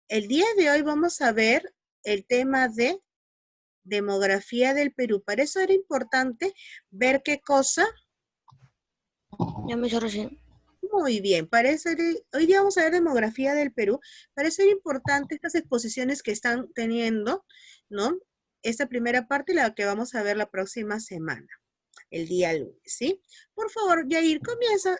el día de hoy vamos a ver el tema de demografía del Perú. Para eso era importante ver qué cosa. Ya me hizo recién. Muy bien, hoy día vamos a ver demografía del Perú. Para eso era importante estas exposiciones que están teniendo, ¿no? Esta primera parte la que vamos a ver la próxima semana, el día lunes, ¿sí? Por favor, Yair, comienza.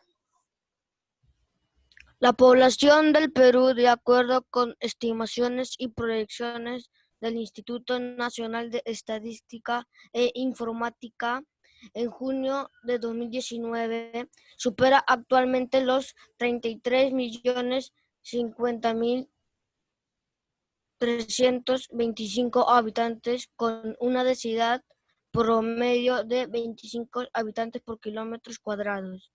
La población del Perú, de acuerdo con estimaciones y proyecciones del Instituto Nacional de Estadística e Informática, en junio de 2019 supera actualmente los 33.050.325 habitantes, con una densidad promedio de 25 habitantes por kilómetros cuadrados,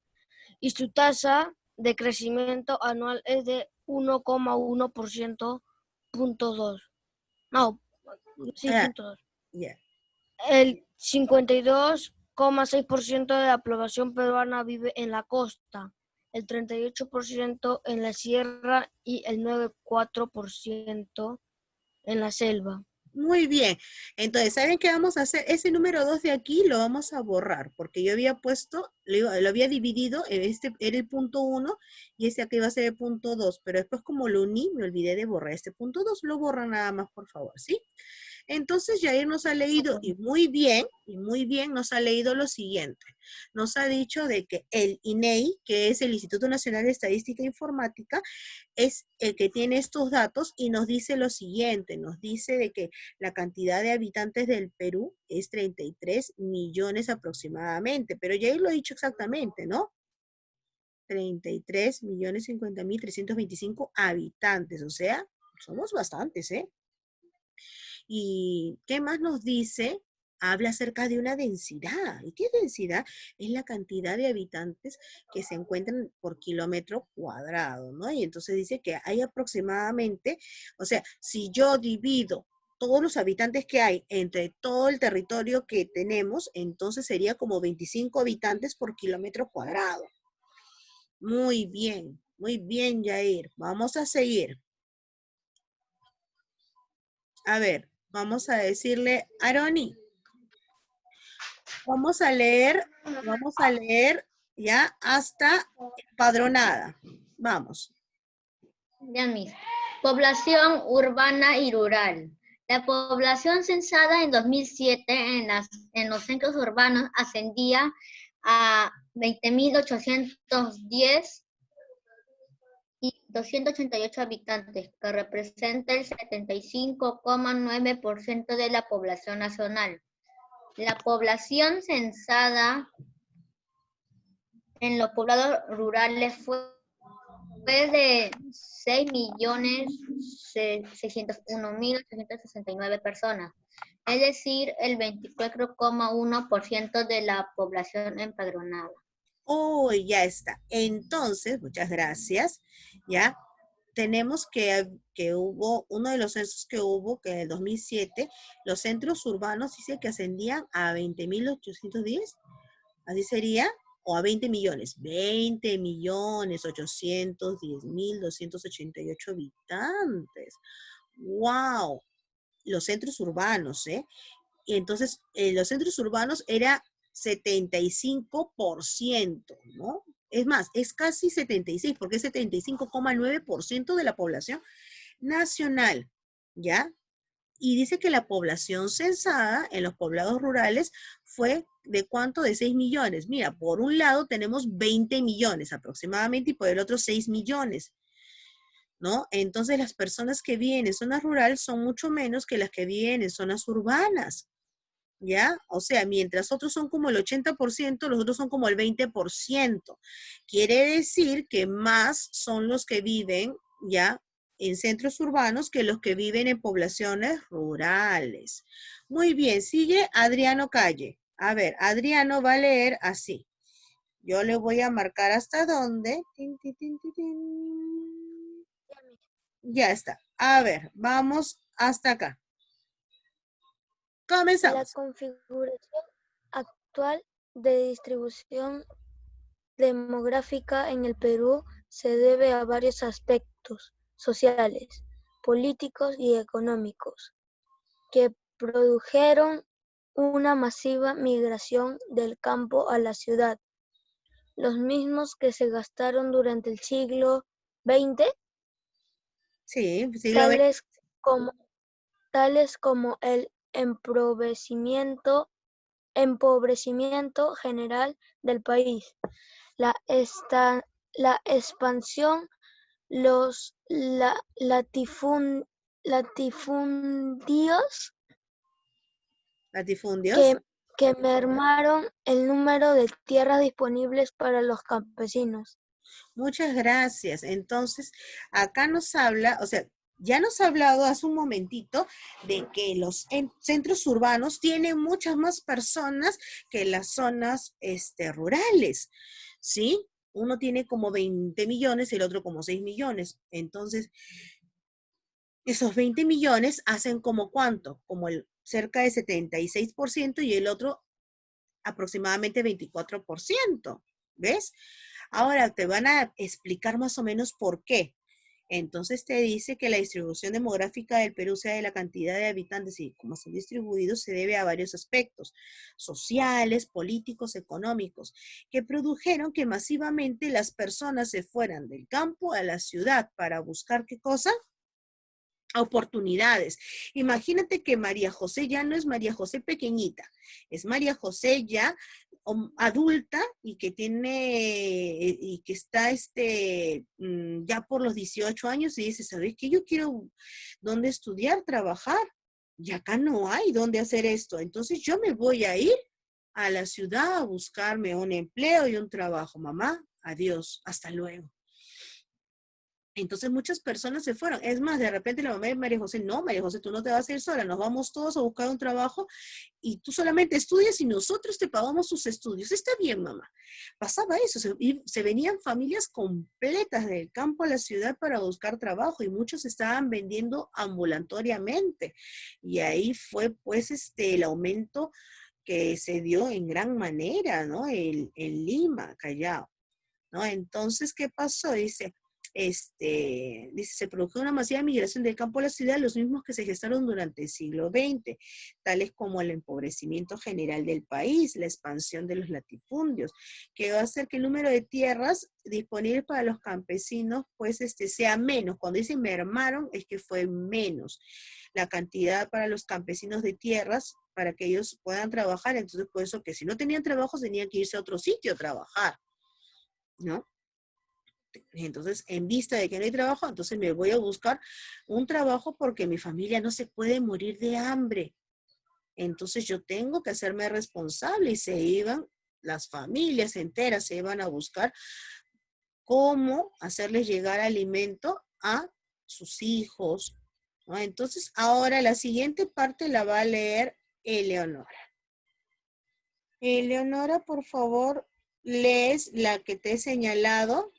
y su tasa de crecimiento anual es de 1,1%, punto 2. No, sí, Ah, punto 2. ya. El 52,6% de la población peruana vive en la costa, el 38% en la sierra y el 9,4% en la selva. Muy bien. Entonces, ¿saben qué vamos a hacer? Ese número 2 de aquí lo vamos a borrar, porque yo había puesto, lo había dividido, este era el punto uno y este aquí va a ser el punto 2, pero después como lo uní, me olvidé de borrar este punto 2. Lo borran nada más, por favor, ¿sí? Entonces, Jair nos ha leído, y muy bien, nos ha leído lo siguiente. Nos ha dicho de que el INEI, que es el Instituto Nacional de Estadística e Informática, es el que tiene estos datos y nos dice lo siguiente, nos dice de que la cantidad de habitantes del Perú es 33 millones aproximadamente, pero ya lo he dicho exactamente, ¿no? 33.050.325 habitantes, o sea, somos bastantes, ¿eh? ¿Y qué más nos dice? Habla acerca de una densidad. ¿Y qué densidad? Es la cantidad de habitantes que se encuentran por kilómetro cuadrado, ¿no? Y entonces dice que hay aproximadamente, o sea, si yo divido todos los habitantes que hay entre todo el territorio que tenemos, entonces sería como 25 habitantes por kilómetro cuadrado. Muy bien, Jair. Vamos a seguir. A ver, vamos a decirle, Aroni, vamos a leer ya hasta empadronada. Vamos. Ya mis. Población urbana y rural. La población censada en 2007 en los centros urbanos ascendía a 20.810 y 288 habitantes, que representa el 75,9% de la población nacional. La población censada en los poblados rurales fue de 6.601.869 personas, es decir, el 24,1% de la población empadronada. Oh, ya está. Entonces, muchas gracias. Ya tenemos que hubo, uno de los censos que hubo, que en el 2007, los centros urbanos dice que ascendían a 20.810. Así sería, o a 20 millones. 20.810.288 habitantes. ¡Wow! Los centros urbanos, ¿eh? Y entonces, los centros urbanos era 75%, ¿no? Es más, es casi 76, porque es 75,9% de la población nacional, ¿ya? Y dice que la población censada en los poblados rurales fue de cuánto, de 6 millones. Mira, por un lado tenemos 20 millones aproximadamente y por el otro 6 millones, ¿no? Entonces las personas que viven en zonas rurales son mucho menos que las que viven en zonas urbanas. ¿Ya? O sea, mientras otros son como el 80%, los otros son como el 20%. Quiere decir que más son los que viven, ¿ya? En centros urbanos que los que viven en poblaciones rurales. Muy bien, sigue Adriano Calle. A ver, Adriano va a leer así. Yo le voy a marcar hasta dónde. Tin, tin, tin, tin, tin. Ya está. A ver, vamos hasta acá. La Comenzamos. configuración actual de distribución demográfica en el Perú se debe a varios aspectos sociales, políticos y económicos que produjeron una masiva migración del campo a la ciudad, los mismos que se gastaron durante el siglo XX, Sí, siglo XX. tales como el empobrecimiento general del país, la expansión, los latifundios Latifundios. que mermaron el número de tierras disponibles para los campesinos. Muchas gracias. Entonces, acá nos habla, o sea, ya nos ha hablado hace un momentito de que los centros urbanos tienen muchas más personas que las zonas rurales, ¿sí? Uno tiene como 20 millones y el otro como 6 millones. Entonces, esos 20 millones hacen como cuánto, como el cerca de 76% y el otro aproximadamente 24%, ¿ves? Ahora te van a explicar más o menos por qué. Entonces te dice que la distribución demográfica del Perú, sea de la cantidad de habitantes y cómo son distribuidos, se debe a varios aspectos, sociales, políticos, económicos, que produjeron que masivamente las personas se fueran del campo a la ciudad para buscar ¿qué cosa? Oportunidades. Imagínate que María José ya no es María José pequeñita, es María José ya adulta y que está ya por los 18 años y dice, ¿sabes qué? Yo quiero dónde estudiar, trabajar. Y acá no hay dónde hacer esto. Entonces yo me voy a ir a la ciudad a buscarme un empleo y un trabajo. Mamá, adiós, hasta luego. Entonces muchas personas se fueron. Es más, de repente la mamá de María José, no, María José, tú no te vas a ir sola, nos vamos todos a buscar un trabajo y tú solamente estudias y nosotros te pagamos tus estudios. Está bien, mamá. Pasaba eso, se venían familias completas del campo a la ciudad para buscar trabajo y muchos estaban vendiendo ambulatoriamente. Y ahí fue pues el aumento que se dio en gran manera, ¿no? En Lima, Callao, ¿no? Entonces, ¿qué pasó? Dice, se produjo una masiva migración del campo a la ciudad, los mismos que se gestaron durante el siglo XX, tales como el empobrecimiento general del país, la expansión de los latifundios, que va a hacer que el número de tierras disponibles para los campesinos, pues, sea menos. Cuando dicen mermaron, es que fue menos la cantidad para los campesinos de tierras para que ellos puedan trabajar. Entonces, por eso que si no tenían trabajo, tenían que irse a otro sitio a trabajar, ¿no? Entonces, en vista de que no hay trabajo, entonces me voy a buscar un trabajo porque mi familia no se puede morir de hambre. Entonces yo tengo que hacerme responsable y se iban, las familias enteras se iban a buscar cómo hacerles llegar alimento a sus hijos, ¿no? Entonces, ahora la siguiente parte la va a leer Eleonora. Eleonora, por favor, lees la que te he señalado.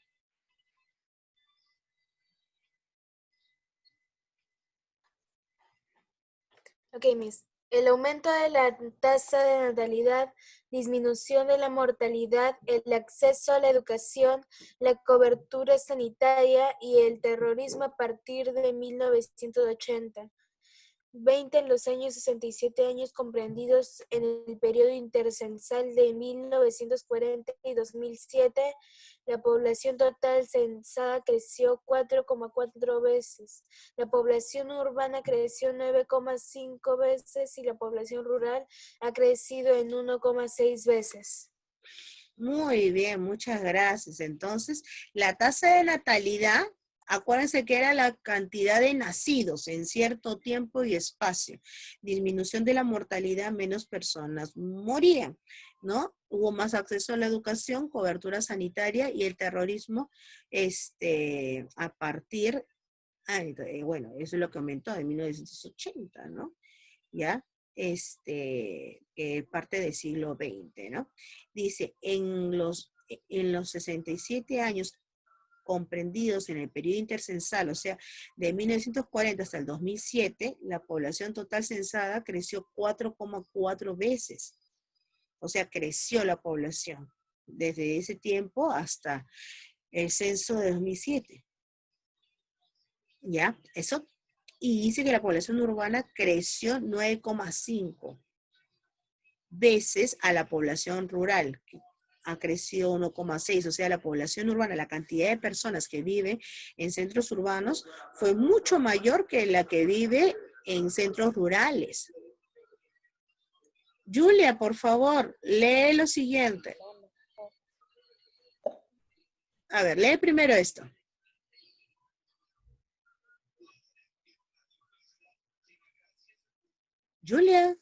Ok, Miss. El aumento de la tasa de natalidad, disminución de la mortalidad, el acceso a la educación, la cobertura sanitaria y el terrorismo a partir de 1980. 20 en los años 67 años comprendidos en el periodo intercensal de 1940 y 2007, la población total censada creció 4,4 veces, la población urbana creció 9,5 veces y la población rural ha crecido en 1,6 veces. Muy bien, muchas gracias. Entonces, la tasa de natalidad, acuérdense que era la cantidad de nacidos en cierto tiempo y espacio. Disminución de la mortalidad, menos personas morían, ¿no? Hubo más acceso a la educación, cobertura sanitaria y el terrorismo, a partir, bueno, eso es lo que aumentó en 1980, ¿no? ¿Ya? Parte del siglo XX, ¿no? Dice, en los 67 años comprendidos en el periodo intercensal, o sea, de 1940 hasta el 2007, la población total censada creció 4,4 veces. O sea, creció la población desde ese tiempo hasta el censo de 2007. ¿Ya? Eso y dice que la población urbana creció 9,5 veces a la población rural, que ha crecido 1,6, o sea, la población urbana, la cantidad de personas que viven en centros urbanos fue mucho mayor que la que vive en centros rurales. Julia, por favor, lee lo siguiente. A ver, lee primero esto. Julia.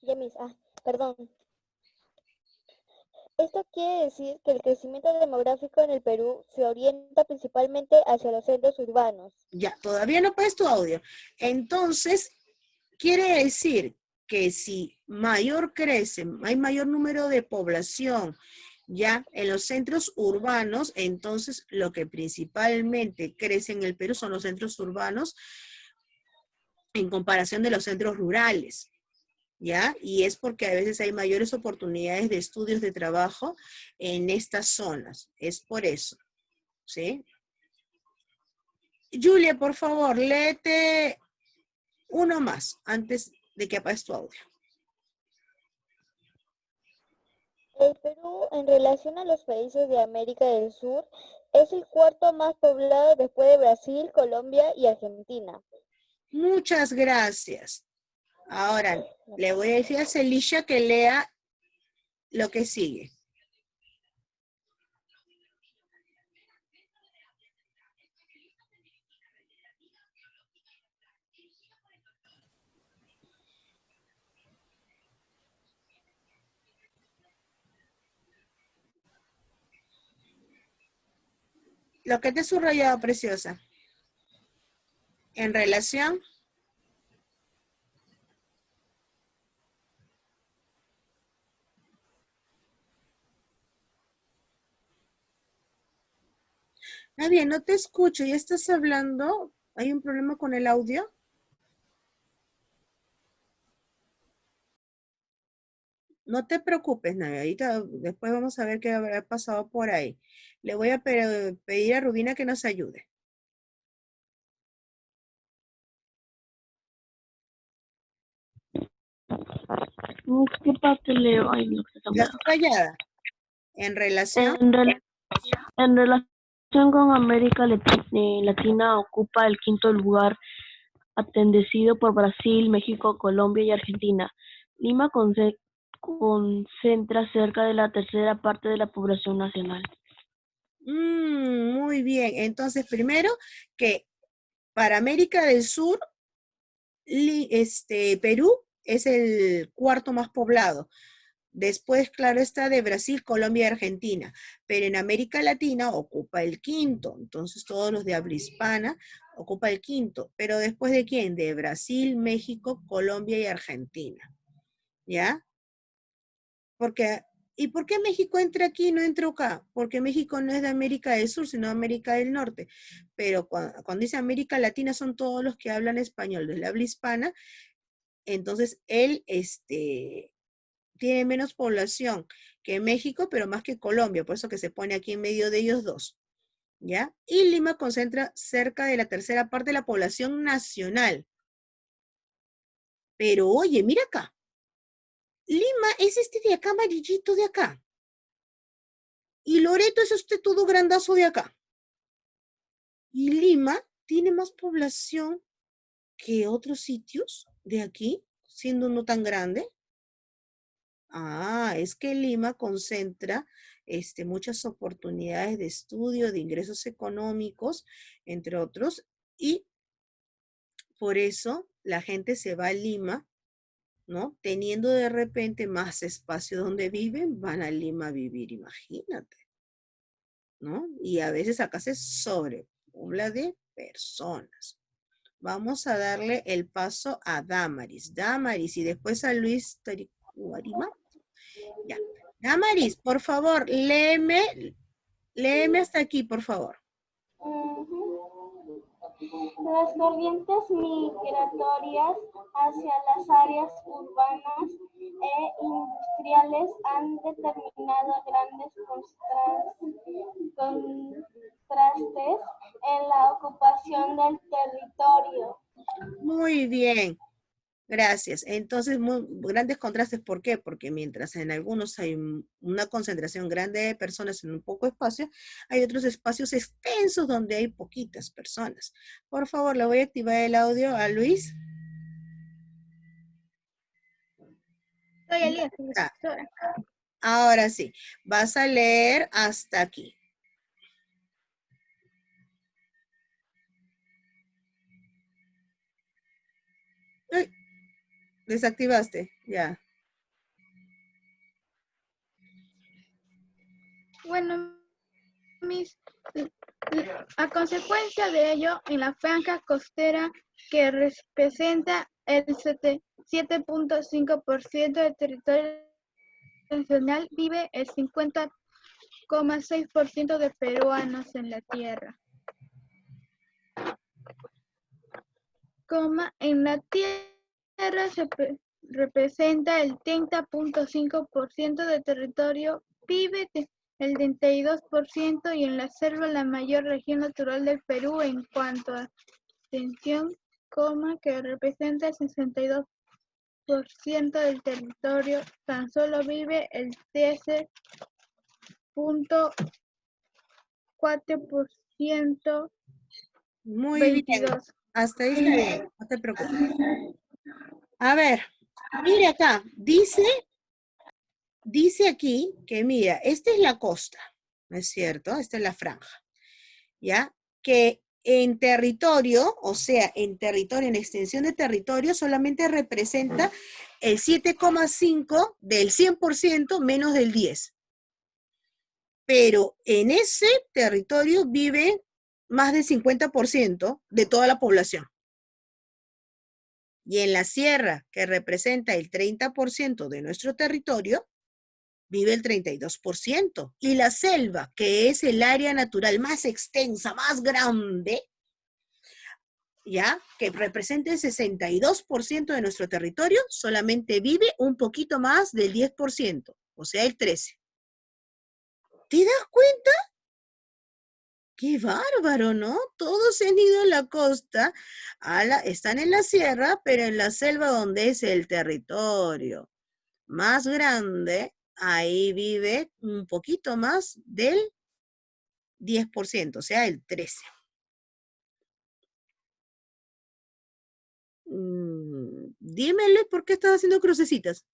Yamis, perdón. Esto quiere decir que el crecimiento demográfico en el Perú se orienta principalmente hacia los centros urbanos. Ya, todavía no puedes tu audio. Entonces, quiere decir que si mayor crece, hay mayor número de población ya en los centros urbanos, entonces lo que principalmente crece en el Perú son los centros urbanos en comparación de los centros rurales. ¿Ya? Y es porque a veces hay mayores oportunidades de estudios de trabajo en estas zonas. Es por eso, ¿sí? Julia, por favor, léete uno más antes de que apagues tu audio. El Perú, en relación a los países de América del Sur, es el cuarto más poblado después de Brasil, Colombia y Argentina. Muchas gracias. Ahora, le voy a decir a Celisha que lea lo que sigue. Lo que te he subrayado, preciosa. En relación. Nadie, no te escucho. ¿Ya estás hablando? ¿Hay un problema con el audio? No te preocupes, Nadia. Ahorita después vamos a ver qué habrá pasado por ahí. Le voy a pedir a Rubina que nos ayude. ¿Qué parte leo? Ay, lo que está La subrayada. En relación. En relación con América Latina ocupa el quinto lugar, atendido por Brasil, México, Colombia y Argentina. Lima concentra cerca de la tercera parte de la población nacional. Muy bien. Entonces, primero que para América del Sur, Perú es el cuarto más poblado. Después, claro está, de Brasil, Colombia y Argentina. Pero en América Latina ocupa el quinto. Entonces, todos los de habla hispana ocupa el quinto. Pero después de quién? De Brasil, México, Colombia y Argentina. ¿Ya? ¿Y por qué México entra aquí y no entra acá? Porque México no es de América del Sur, sino de América del Norte. Pero cuando dice América Latina son todos los que hablan español, de la habla hispana. Entonces, él tiene menos población que México, pero más que Colombia, por eso que se pone aquí en medio de ellos dos. ¿Ya? Y Lima concentra cerca de la tercera parte de la población nacional. Pero oye, mira acá. Lima es este de acá, amarillito de acá. Y Loreto es este todo grandazo de acá. Y Lima tiene más población que otros sitios de aquí, siendo no tan grande. Es que Lima concentra muchas oportunidades de estudio, de ingresos económicos, entre otros, y por eso la gente se va a Lima, ¿no? Teniendo de repente más espacio donde viven, van a Lima a vivir, imagínate, ¿no? Y a veces acá se sobrepobla de personas. Vamos a darle el paso a Damaris. Damaris y después a Luis Taricuarima. Ya. Damaris, por favor, léeme hasta aquí, por favor. Las corrientes migratorias hacia las áreas urbanas e industriales han determinado grandes contrastes en la ocupación del territorio. Muy bien. Gracias. Entonces, muy grandes contrastes, ¿por qué? Porque mientras en algunos hay una concentración grande de personas en un poco espacio, hay otros espacios extensos donde hay poquitas personas. Por favor, le voy a activar el audio a Luis. Soy Elías, Ah, profesora. ahora sí, vas a leer hasta aquí. Ay, desactivaste, ya. Bueno, a consecuencia de ello, en la franja costera que representa el 7.5% del territorio nacional, vive el 50,6% de peruanos en la tierra. En la tierra se representa el 30.5% del territorio, vive el 32%, y en la selva, la mayor región natural del Perú en cuanto a extensión, que representa el 62% del territorio, tan solo vive el 13.4%. Muy 22. bien. Hasta ahí está bien, no te preocupes. A ver, mire acá, dice aquí que, mira, esta es la costa, ¿no es cierto? Esta es la franja, ¿ya? Que en territorio, o sea, en extensión de territorio, solamente representa el 7,5 del 100% menos del 10. Pero en ese territorio vive más del 50% de toda la población. Y en la sierra, que representa el 30% de nuestro territorio, vive el 32%. Y la selva, que es el área natural más extensa, más grande, ¿ya? Que representa el 62% de nuestro territorio, solamente vive un poquito más del 10%, o sea, el 13%. ¿Te das cuenta? ¡Qué bárbaro!, ¿no? Todos se han ido a la costa, están en la sierra, pero en la selva, donde es el territorio más grande, ahí vive un poquito más del 10%, o sea, el 13%. Dímele, ¿por qué estás haciendo crucecitas?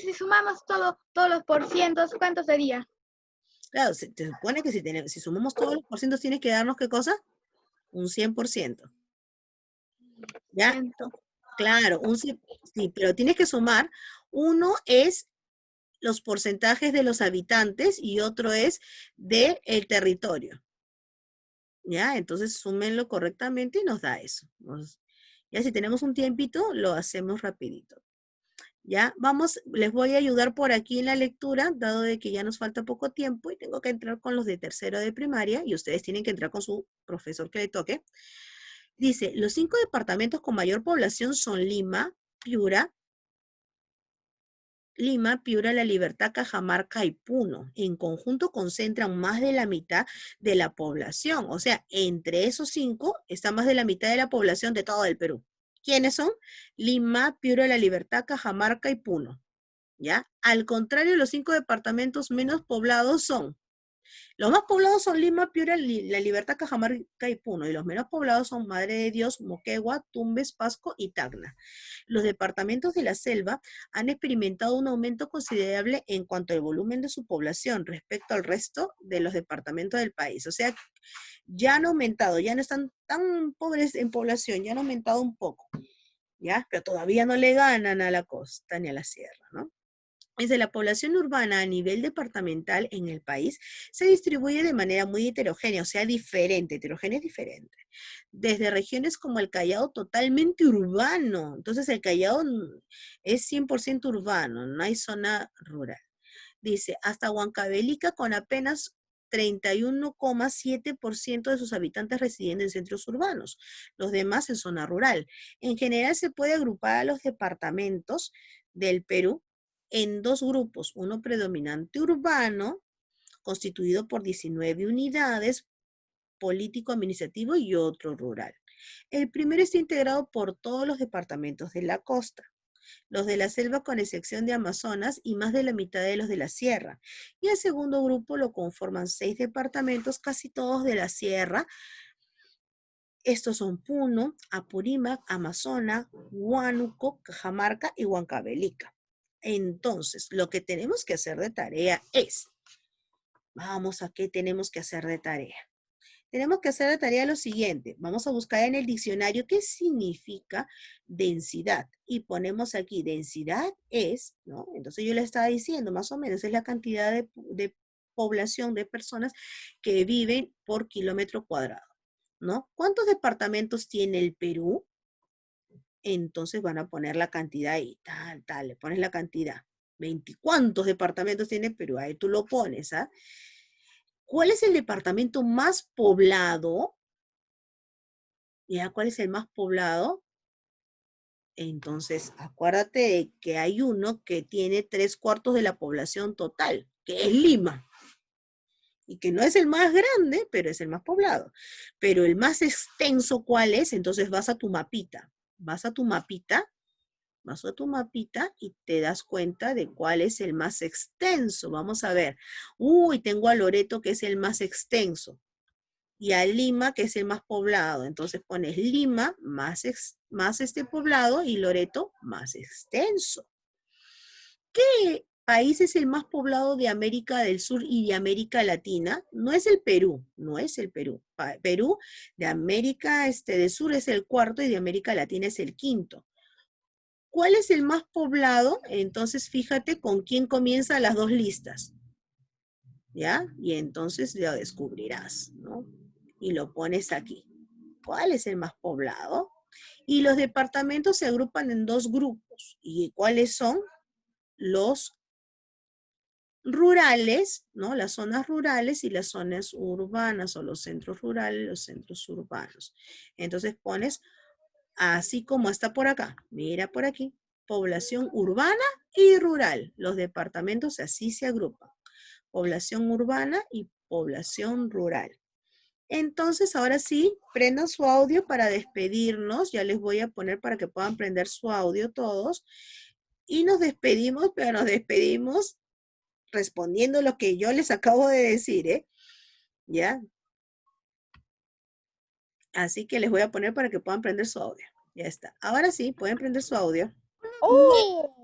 Si sumamos todos los porcientos, ¿cuánto sería? Claro, se supone que si sumamos todos los porcientos, tienes que darnos, ¿qué cosa? Un 100%. ¿Ya? Claro, sí, pero tienes que sumar. Uno es los porcentajes de los habitantes y otro es del territorio. ¿Ya? Entonces, súmenlo correctamente y nos da eso. Ya si tenemos un tiempito, lo hacemos rapidito. Ya, vamos, les voy a ayudar por aquí en la lectura, dado de que ya nos falta poco tiempo y tengo que entrar con los de tercero de primaria y ustedes tienen que entrar con su profesor que le toque. Dice, los 5 departamentos con mayor población son Lima, Piura, La Libertad, Cajamarca y Puno. En conjunto concentran más de la mitad de la población. O sea, entre esos 5 está más de la mitad de la población de todo el Perú. ¿Quiénes son? Lima, Piura, La Libertad, Cajamarca y Puno. ¿Ya? Al contrario, los 5 departamentos menos poblados son, los más poblados son Lima, Piura, La Libertad, Cajamarca y Puno, y los menos poblados son Madre de Dios, Moquegua, Tumbes, Pasco y Tacna. Los departamentos de la selva han experimentado un aumento considerable en cuanto al volumen de su población respecto al resto de los departamentos del país. O sea, ya han aumentado, ya no están tan pobres en población, ya han aumentado un poco, ¿ya? Pero todavía no le ganan a la costa ni a la sierra, ¿no? Desde la población urbana a nivel departamental en el país se distribuye de manera muy heterogénea, o sea, diferente. Heterogénea es diferente. Desde regiones como el Callao, totalmente urbano. Entonces, el Callao es 100% urbano, no hay zona rural. Dice, hasta Huancavelica, con apenas 31,7% de sus habitantes residen en centros urbanos, los demás en zona rural. En general se puede agrupar a los departamentos del Perú en dos grupos, uno predominante urbano, constituido por 19 unidades político-administrativo y otro rural. El primero está integrado por todos los departamentos de la costa, los de la selva con excepción de Amazonas y más de la mitad de los de la sierra. Y el segundo grupo lo conforman 6 departamentos, casi todos de la sierra. Estos son Puno, Apurímac, Amazonas, Huánuco, Cajamarca y Huancavelica. Entonces, lo que tenemos que hacer de tarea es, vamos a qué tenemos que hacer de tarea. Tenemos que hacer de tarea lo siguiente. Vamos a buscar en el diccionario qué significa densidad. Y ponemos aquí, densidad es, ¿no? Entonces yo le estaba diciendo, más o menos, es la cantidad de población de personas que viven por kilómetro cuadrado, ¿no? ¿Cuántos departamentos tiene el Perú? Entonces van a poner la cantidad ahí, le pones la cantidad. ¿Cuántos departamentos tiene Perú? Ahí tú lo pones, ¿ah? ¿Cuál es el departamento más poblado? ¿Ya? ¿Cuál es el más poblado? Entonces, acuérdate de que hay uno que tiene 3/4 de la población total, que es Lima. Y que no es el más grande, pero es el más poblado. Pero el más extenso, ¿cuál es? Entonces vas a tu mapita. Vas a tu mapita y te das cuenta de cuál es el más extenso. Vamos a ver. Uy, tengo a Loreto que es el más extenso. Y a Lima que es el más poblado. Entonces pones Lima más poblado y Loreto más extenso. ¿Qué país es el más poblado de América del Sur y de América Latina? No es el Perú, no es el Perú. Perú de América del Sur es el 4º y de América Latina es el 5º. ¿Cuál es el más poblado? Entonces fíjate con quién comienzan las dos listas. ¿Ya? Y entonces lo descubrirás, ¿no? Y lo pones aquí. ¿Cuál es el más poblado? Y los departamentos se agrupan en dos grupos. ¿Y cuáles son? Los rurales, ¿no? Las zonas rurales y las zonas urbanas, o los centros rurales, los centros urbanos. Entonces pones, así como está por acá, mira por aquí, población urbana y rural. Los departamentos así se agrupan. Población urbana y población rural. Entonces, ahora sí, prendan su audio para despedirnos. Ya les voy a poner para que puedan prender su audio todos. Y nos despedimos, pero nos despedimos respondiendo lo que yo les acabo de decir, ¿eh? ¿Ya? Así que les voy a poner para que puedan prender su audio. Ya está. Ahora sí, pueden prender su audio. ¡Oh!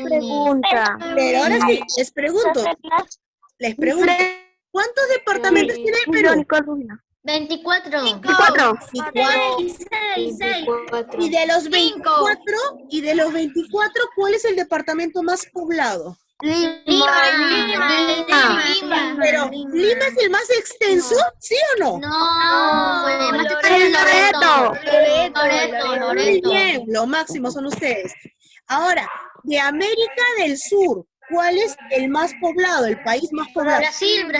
Pregunta. Pero ahora sí, les pregunto, ¿cuántos departamentos tiene el Perú? 24. 4. Y de los 24, ¿cuál es el departamento más poblado? Lima. Pero, ¿Lima es el más extenso? ¿Sí o no? No. Muy Loreto. bien, lo máximo son ustedes. Ahora, de América del Sur, ¿cuál es el más poblado, el país más poblado? Brasil. De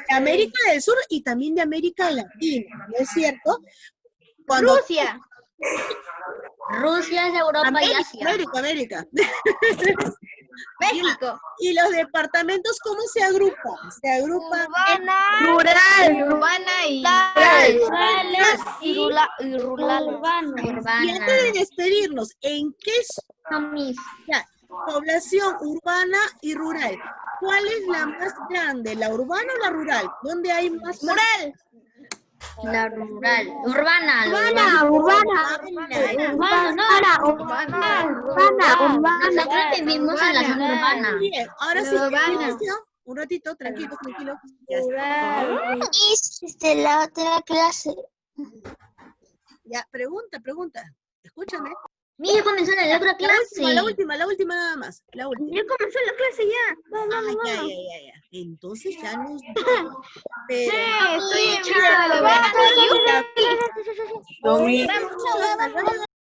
América del Sur y también de América Latina, ¿no es cierto? Rusia. Rusia es Europa y Asia. América. México. ¿Y los departamentos cómo se agrupan? Se agrupan Urbana y Urbana. Y antes de despedirnos, ¿en qué población urbana y rural? ¿Cuál es la más grande, la urbana o la rural? ¿Dónde hay más? rural. La rural. Urbana. Nosotros vivimos en la zona urbana. Muy bien, ahora sí, un ratito, tranquilo. Ya está. La otra clase. Ya, pregunta. Escúchame. Mira, comenzó la otra clase. La última nada más. La última. Ya comenzó la clase ya. Vamos. Ya. Entonces ya nos... Estoy en Pero...